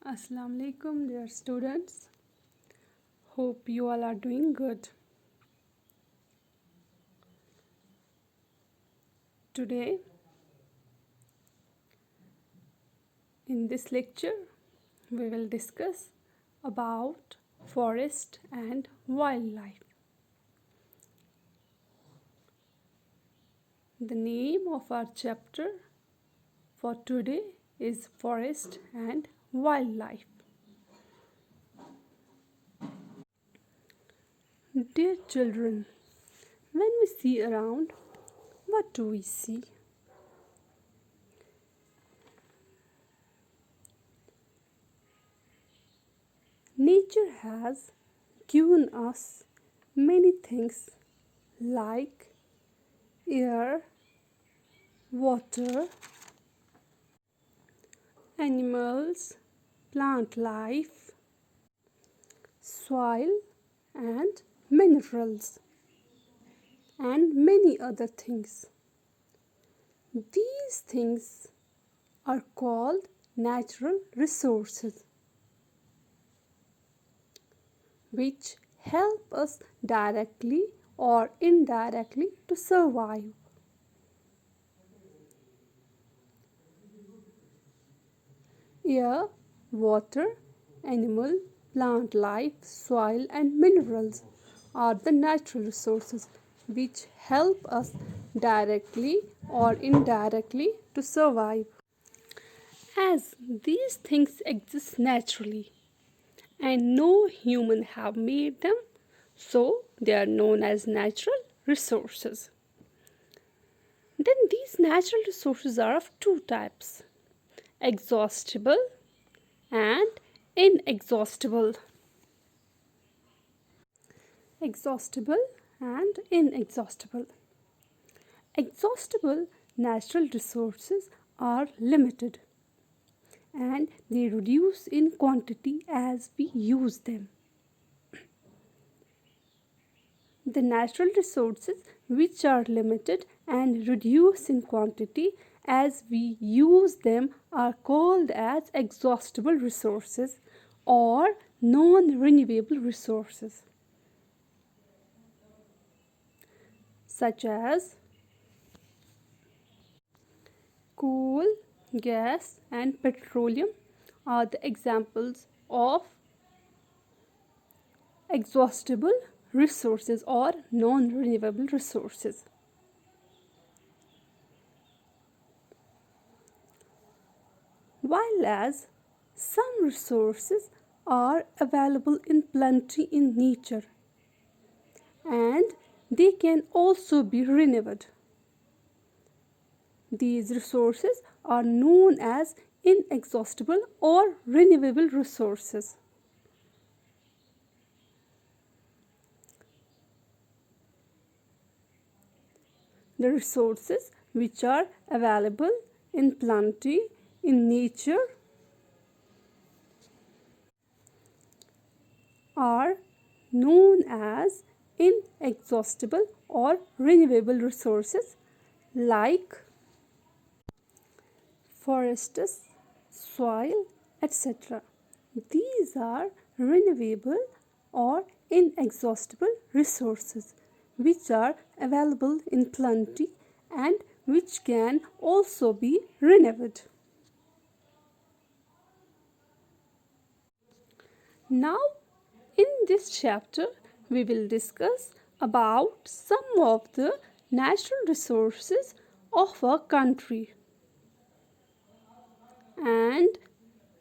Assalamu alaikum, dear students. Hope you all are doing good. Today, in this lecture, we will discuss about forest and wildlife. The name of our chapter for today is Forest and Wildlife. Dear children, when we see around, what do we see? Nature has given us many things like air, water, animals, plant life, soil and minerals, and many other things. These things are called natural resources, which help us directly or indirectly to survive. Air, water, animal, plant life, soil and minerals are the natural resources which help us directly or indirectly to survive. As these things exist naturally and no human have made them, so they are known as natural resources. Then these natural resources are of two types: exhaustible and inexhaustible. Exhaustible and inexhaustible. Exhaustible natural resources are limited and they reduce in quantity as we use them. The natural resources which are limited and reduce in quantity as we use them are called as exhaustible resources or non-renewable resources, such as coal, gas and petroleum are the examples of exhaustible resources or non-renewable resources. While as some resources are available in plenty in nature and they can also be renewed. These resources are known as inexhaustible or renewable resources. The resources which are available in plenty in nature are known as inexhaustible or renewable resources like forests, soil, etc. These are renewable or inexhaustible resources which are available in plenty and which can also be renewed. Now, in this chapter, we will discuss about some of the natural resources of a country. And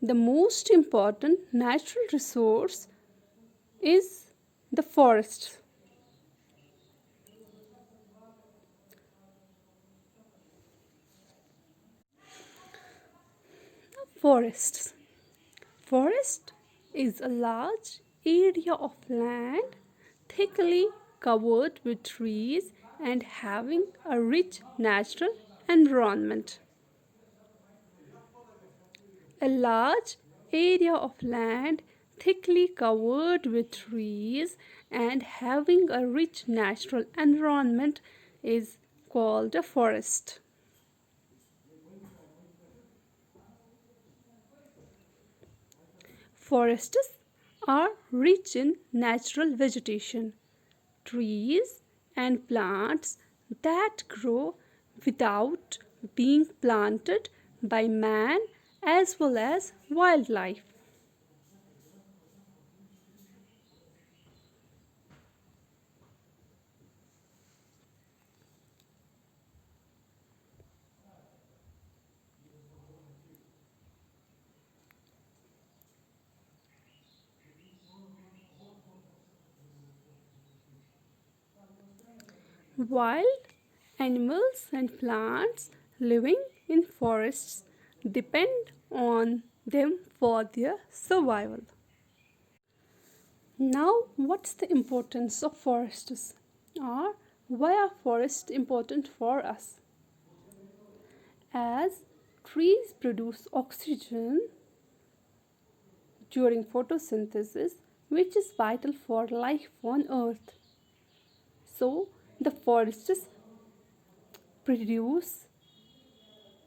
the most important natural resource is the forest. Forests. Forest is a large area of land thickly covered with trees and having a rich natural environment. A large area of land thickly covered with trees and having a rich natural environment is called a forest. Forests are rich in natural vegetation, trees and plants that grow without being planted by man as well as wildlife. Wild animals and plants living in forests depend on them for their survival. Now, what's the importance of forests? Or why are forests important for us? As trees produce oxygen during photosynthesis, which is vital for life on earth. So, the forests produce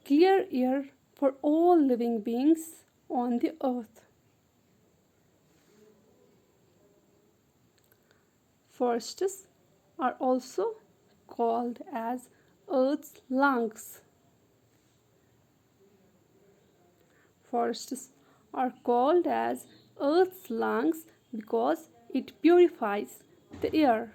clear air for all living beings on the earth. Forests are also called as Earth's lungs. Forests are called as Earth's lungs because it purifies the air.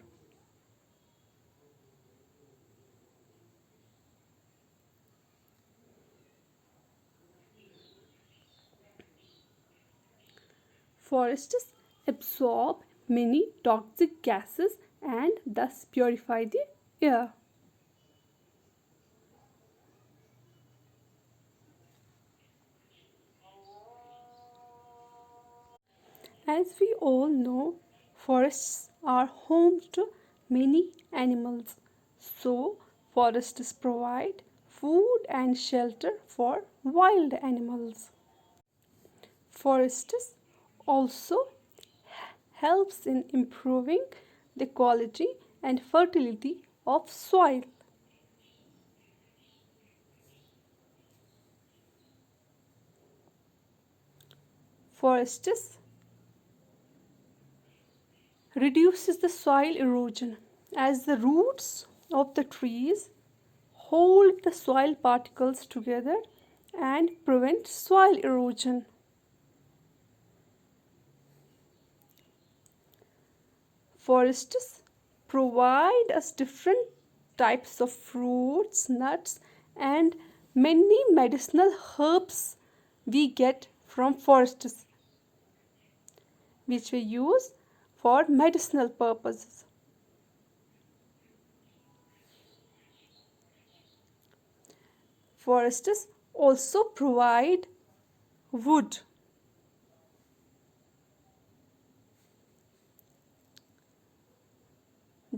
Forests absorb many toxic gases and thus purify the air. As we all know, forests are home to many animals. So, forests provide food and shelter for wild animals. Forests also helps in improving the quality and fertility of soil. Forests reduces the soil erosion as the roots of the trees hold the soil particles together and prevent soil erosion. Forests provide us different types of fruits, nuts, and many medicinal herbs we get from forests, which we use for medicinal purposes. Forests also provide wood.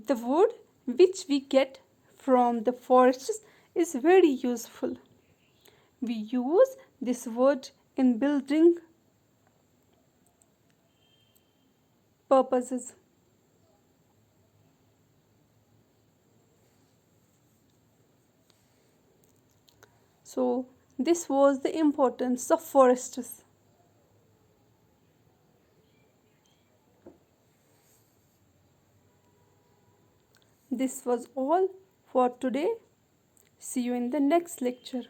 The wood which we get from the forests is very useful. We use this wood in building purposes. So, this was the importance of forests. This was all for today. See you in the next lecture.